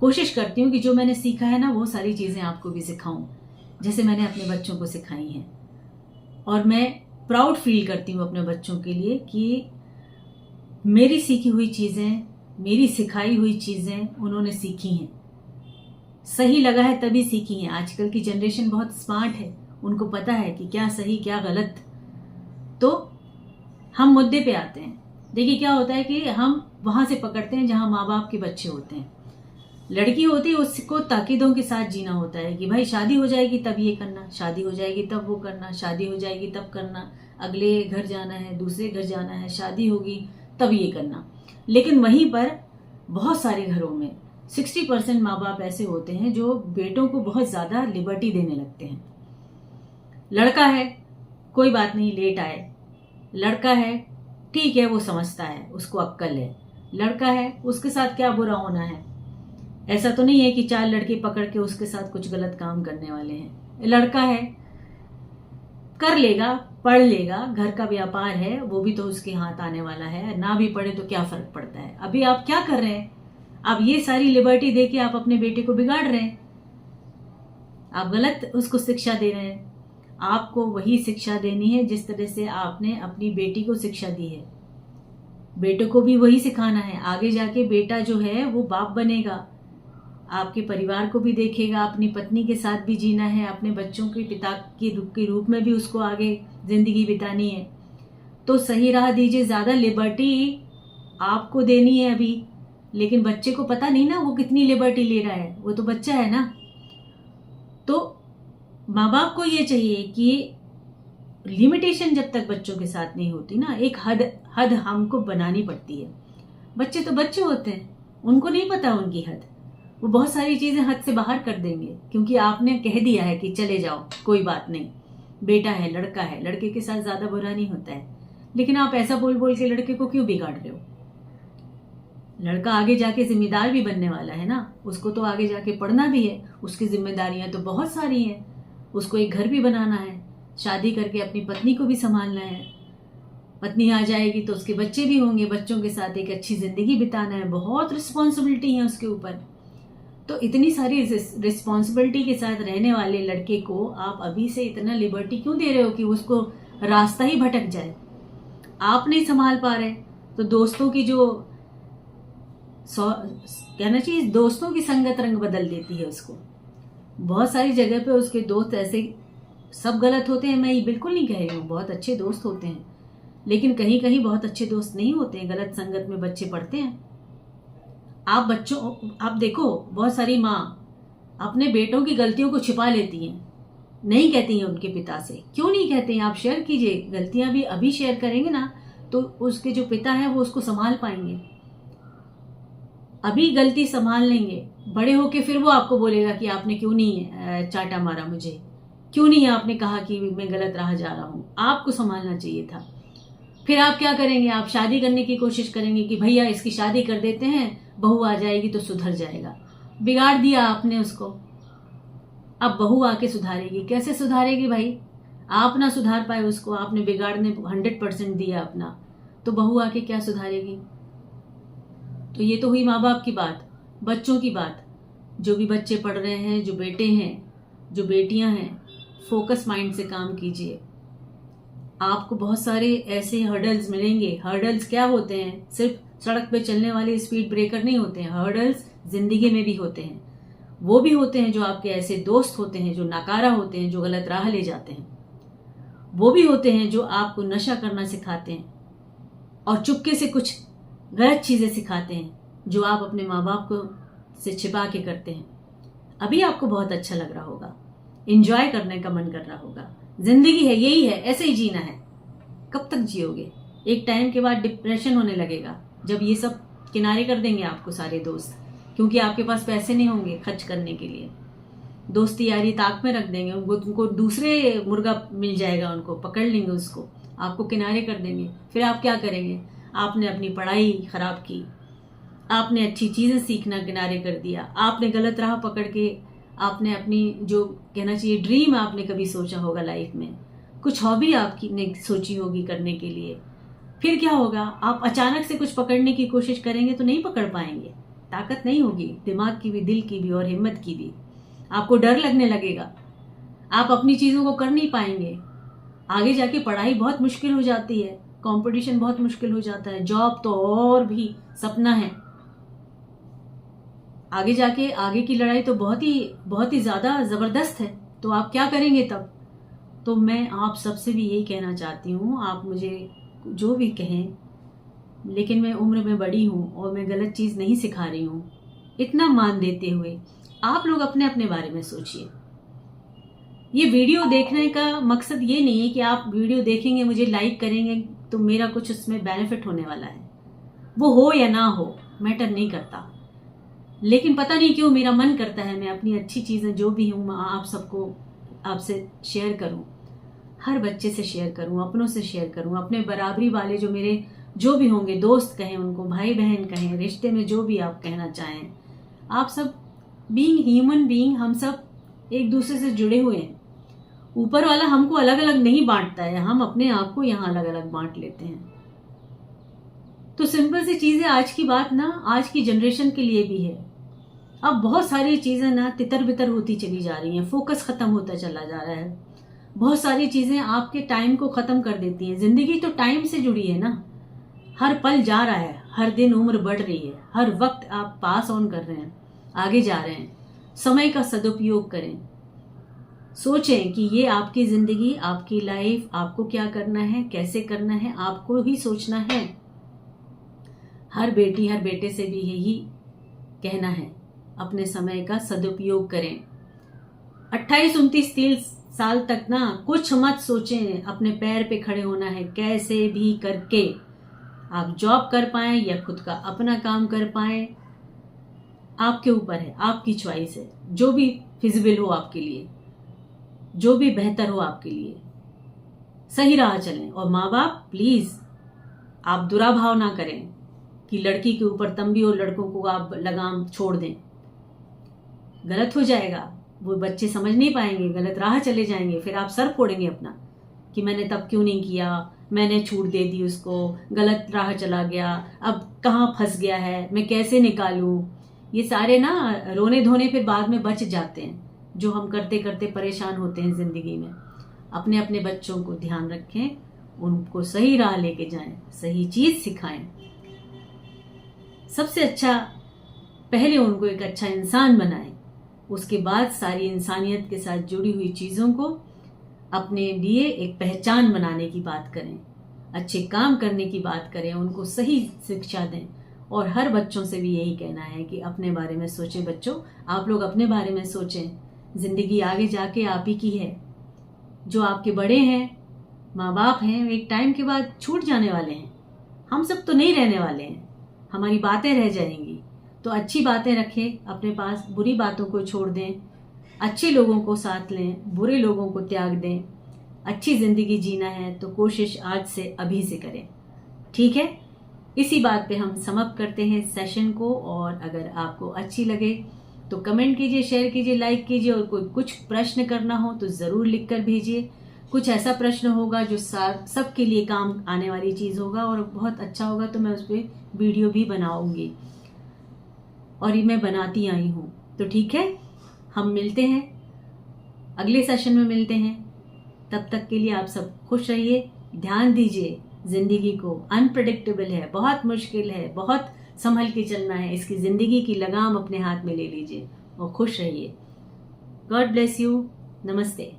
कोशिश करती हूँ कि जो मैंने सीखा है ना वो सारी चीज़ें आपको भी सिखाऊं, जैसे मैंने अपने बच्चों को सिखाई हैं। और मैं प्राउड फील करती हूँ अपने बच्चों के लिए कि मेरी सीखी हुई चीज़ें, मेरी सिखाई हुई चीज़ें उन्होंने सीखी हैं, सही लगा है तभी सीखी हैं। आजकल की जनरेशन बहुत स्मार्ट है, उनको पता है कि क्या सही क्या गलत। तो हम मुद्दे पे आते हैं। देखिए क्या होता है कि हम वहां से पकड़ते हैं जहां माँ बाप के बच्चे होते हैं। लड़की होती है उसको ताकीदों के साथ जीना होता है कि भाई शादी हो जाएगी तब ये करना, शादी हो जाएगी तब वो करना, शादी हो जाएगी तब करना, अगले घर जाना है, दूसरे घर जाना है, शादी होगी तब ये करना। लेकिन वहीं पर बहुत सारे घरों में 60% माँ बाप ऐसे होते हैं जो बेटों को बहुत ज्यादा लिबर्टी देने लगते हैं। लड़का है कोई बात नहीं, लेट आए, लड़का है ठीक है वो समझता है, उसको अक्ल है, लड़का है उसके साथ क्या बुरा होना है। ऐसा तो नहीं है कि 4 लड़के पकड़ के उसके साथ कुछ गलत काम करने वाले हैं। लड़का है कर लेगा, पढ़ लेगा, घर का व्यापार है वो भी तो उसके हाथ आने वाला है, ना भी पढ़े तो क्या फर्क पड़ता है। अभी आप क्या कर रहे हैं, आप ये सारी लिबर्टी देके आप अपने बेटे को बिगाड़ रहे हैं, आप गलत उसको शिक्षा दे रहे हैं। आपको वही शिक्षा देनी है जिस तरह से आपने अपनी बेटी को शिक्षा दी है। बेटे को भी वही सिखाना है। आगे जाके बेटा जो है वो बाप बनेगा, आपके परिवार को भी देखेगा, अपनी पत्नी के साथ भी जीना है, अपने बच्चों के पिता के रूप में भी उसको आगे जिंदगी बितानी है। तो सही राह दीजिए, ज्यादा लिबर्टी आपको देनी है अभी, लेकिन बच्चे को पता नहीं ना वो कितनी लिबर्टी ले रहा है, वो तो बच्चा है ना। तो माँ बाप को ये चाहिए कि लिमिटेशन जब तक बच्चों के साथ नहीं होती ना, एक हद हमको बनानी पड़ती है। बच्चे तो बच्चे होते हैं, उनको नहीं पता उनकी हद, वो बहुत सारी चीजें हद से बाहर कर देंगे क्योंकि आपने कह दिया है कि चले जाओ कोई बात नहीं, बेटा है, लड़का है, लड़के के साथ ज्यादा बुरा नहीं होता है। लेकिन आप ऐसा बोल बोल के लड़के को क्यों बिगाड़ रहे हो। लड़का आगे जाके जिम्मेदार भी बनने वाला है ना, उसको तो आगे जाके पढ़ना भी है, उसकी जिम्मेदारियां तो बहुत सारी हैं। उसको एक घर भी बनाना है, शादी करके अपनी पत्नी को भी संभालना है, पत्नी आ जाएगी तो उसके बच्चे भी होंगे, बच्चों के साथ एक अच्छी जिंदगी बिताना है, बहुत रिस्पॉन्सिबिलिटी है उसके ऊपर। तो इतनी सारी रिस्पॉन्सिबिलिटी के साथ रहने वाले लड़के को आप अभी से इतना लिबर्टी क्यों दे रहे हो कि उसको रास्ता ही भटक जाए। आप नहीं संभाल पा रहे तो दोस्तों की जो कहना चाहिए, दोस्तों की संगत रंग बदल देती है उसको। बहुत सारी जगह पे उसके दोस्त ऐसे सब गलत होते हैं, मैं ये बिल्कुल नहीं कह रही हूँ, बहुत अच्छे दोस्त होते हैं, लेकिन कहीं कहीं बहुत अच्छे दोस्त नहीं होते हैं, गलत संगत में बच्चे पड़ते हैं। आप देखो बहुत सारी माँ अपने बेटों की गलतियों को छिपा लेती हैं, नहीं कहती हैं उनके पिता से। क्यों नहीं कहते हैं, आप शेयर कीजिए, गलतियां भी अभी शेयर करेंगे ना तो उसके जो पिता है वो उसको संभाल पाएंगे। अभी गलती संभाल लेंगे, बड़े होके फिर वो आपको बोलेगा कि आपने क्यों नहीं चाटा मारा मुझे, क्यों नहीं आपने कहा कि मैं गलत राह जा रहा हूं, आपको संभालना चाहिए था। फिर आप क्या करेंगे, आप शादी करने की कोशिश करेंगे कि भैया इसकी शादी कर देते हैं, बहू आ जाएगी तो सुधर जाएगा। बिगाड़ दिया आपने उसको, अब बहू आके सुधारेगी। कैसे सुधारेगी भाई, आप ना सुधार पाए उसको, आपने बिगाड़ने 100% दिया अपना, तो बहू आके क्या सुधारेगी। तो ये तो हुई माँ बाप की बात। बच्चों की बात, जो भी बच्चे पढ़ रहे हैं, जो बेटे हैं, जो बेटियां हैं, फोकस माइंड से काम कीजिए। आपको बहुत सारे ऐसे हर्डल्स मिलेंगे। हर्डल्स क्या होते हैं, सिर्फ सड़क पे चलने वाले स्पीड ब्रेकर नहीं होते हैं, हर्डल्स जिंदगी में भी होते हैं। वो भी होते हैं जो आपके ऐसे दोस्त होते हैं जो नाकारा होते हैं, जो गलत राह ले जाते हैं। वो भी होते हैं जो आपको नशा करना सिखाते हैं और चुपके से कुछ गलत चीजें सिखाते हैं जो आप अपने माँ बाप को से छिपा के करते हैं। अभी आपको बहुत अच्छा लग रहा होगा, एंजॉय करने का मन कर रहा होगा, जिंदगी है, यही है, ऐसे ही जीना है। कब तक जियोगे, एक टाइम के बाद डिप्रेशन होने लगेगा जब ये सब किनारे कर देंगे आपको सारे दोस्त, क्योंकि आपके पास पैसे नहीं होंगे खर्च करने के लिए। दोस्ती यारी ताक में रख देंगे, उनको दूसरे मुर्गा मिल जाएगा, उनको पकड़ लेंगे, उसको आपको किनारे कर देंगे। फिर आप क्या करेंगे, आपने अपनी पढ़ाई खराब की, आपने अच्छी चीजें सीखना किनारे कर दिया, आपने गलत राह पकड़ के आपने अपनी जो कहना चाहिए ड्रीम आपने कभी सोचा होगा लाइफ में, कुछ हॉबी आपकी ने सोची होगी करने के लिए, फिर क्या होगा, आप अचानक से कुछ पकड़ने की कोशिश करेंगे तो नहीं पकड़ पाएंगे। ताकत नहीं होगी, दिमाग की भी, दिल की भी और हिम्मत की भी। आपको डर लगने लगेगा, आप अपनी चीज़ों को कर नहीं पाएंगे। आगे जाके पढ़ाई बहुत मुश्किल हो जाती है, कंपटीशन बहुत मुश्किल हो जाता है, जॉब तो और भी सपना है। आगे जाके आगे की लड़ाई तो बहुत ही ज़्यादा ज़बरदस्त है। तो आप क्या करेंगे तब? तो मैं आप सबसे भी यही कहना चाहती हूँ, आप मुझे जो भी कहें, लेकिन मैं उम्र में बड़ी हूँ और मैं गलत चीज़ नहीं सिखा रही हूँ। इतना मान देते हुए आप लोग अपने अपने बारे में सोचिए। ये वीडियो देखने का मकसद ये नहीं है कि आप वीडियो देखेंगे, मुझे लाइक करेंगे तो मेरा कुछ उसमें बेनिफिट होने वाला है। वो हो या ना हो मैटर नहीं करता, लेकिन पता नहीं क्यों मेरा मन करता है मैं अपनी अच्छी चीज़ें जो भी हूँ आप सबको, आपसे शेयर करूँ, हर बच्चे से शेयर करूँ, अपनों से शेयर करूँ, अपने बराबरी वाले जो मेरे जो भी होंगे, दोस्त कहें उनको, भाई बहन कहें, रिश्ते में जो भी आप कहना चाहें, आप सब बीइंग ह्यूमन बीइंग, हम सब एक दूसरे से जुड़े हुए हैं। ऊपर वाला हमको अलग अलग नहीं बांटता है, हम अपने आप को यहाँ अलग अलग बांट लेते हैं। तो सिंपल सी चीज़ है, आज की बात ना आज की जनरेशन के लिए भी है। अब बहुत सारी चीज़ें ना तितर बितर होती चली जा रही हैं, फोकस खत्म होता चला जा रहा है। बहुत सारी चीज़ें आपके टाइम को ख़त्म कर देती हैं। ज़िंदगी तो टाइम से जुड़ी है ना, हर पल जा रहा है, हर दिन उम्र बढ़ रही है, हर वक्त आप पास ऑन कर रहे हैं, आगे जा रहे हैं। समय का सदुपयोग करें, सोचें कि ये आपकी ज़िंदगी, आपकी लाइफ, आपको क्या करना है, कैसे करना है, आपको ही सोचना है। हर बेटी हर बेटे से भी यही कहना है, अपने समय का सदुपयोग करें। 28, 29, 30 साल तक ना कुछ मत सोचें, अपने पैर पे खड़े होना है, कैसे भी करके आप जॉब कर पाएं या खुद का अपना काम कर पाएं, आपके ऊपर है, आपकी चॉइस है। जो भी फिजिबल हो आपके लिए, जो भी बेहतर हो आपके लिए, सही राह चलें। और माँ बाप प्लीज आप दुराभाव ना करें कि लड़की के ऊपर तंबी और लड़कों को आप लगाम छोड़ दें, गलत हो जाएगा, वो बच्चे समझ नहीं पाएंगे, गलत राह चले जाएंगे, फिर आप सर फोड़ेंगे अपना कि मैंने तब क्यों नहीं किया, मैंने छूट दे दी उसको, गलत राह चला गया, अब कहाँ फंस गया है, मैं कैसे निकालूं। ये सारे ना रोने धोने फिर बाद में बच जाते हैं, जो हम करते करते परेशान होते हैं जिंदगी में। अपने अपने बच्चों को ध्यान रखें, उनको सही राह लेके जाएं, सही चीज सिखाएं। सबसे अच्छा पहले उनको एक अच्छा इंसान बनाएं, उसके बाद सारी इंसानियत के साथ जुड़ी हुई चीज़ों को अपने लिए एक पहचान बनाने की बात करें, अच्छे काम करने की बात करें, उनको सही शिक्षा दें। और हर बच्चों से भी यही कहना है कि अपने बारे में सोचें। बच्चों, आप लोग अपने बारे में सोचें, जिंदगी आगे जाके आप ही की है। जो आपके बड़े हैं, माँ बाप हैं, एक टाइम के बाद छूट जाने वाले हैं, हम सब तो नहीं रहने वाले हैं, हमारी बातें रह जाएंगी। तो अच्छी बातें रखें अपने पास, बुरी बातों को छोड़ दें, अच्छे लोगों को साथ लें, बुरे लोगों को त्याग दें। अच्छी जिंदगी जीना है तो कोशिश आज से अभी से करें, ठीक है। इसी बात पे हम समाप्त करते हैं सेशन को। और अगर आपको अच्छी लगे तो कमेंट कीजिए, शेयर कीजिए, लाइक कीजिए। और कोई कुछ प्रश्न करना हो तो ज़रूर लिख कर भेजिए। कुछ ऐसा प्रश्न होगा जो सबके लिए काम आने वाली चीज़ होगा और बहुत अच्छा होगा, तो मैं उस पर वीडियो भी बनाऊंगी, और ये मैं बनाती आई हूँ। तो ठीक है, हम मिलते हैं, अगले सेशन में मिलते हैं। तब तक के लिए आप सब खुश रहिए, ध्यान दीजिए, जिंदगी को अनप्रेडिक्टेबल है, बहुत मुश्किल है, बहुत संभल के चलना है। इसकी जिंदगी की लगाम अपने हाथ में ले लीजिए और खुश रहिए। God bless you. नमस्ते।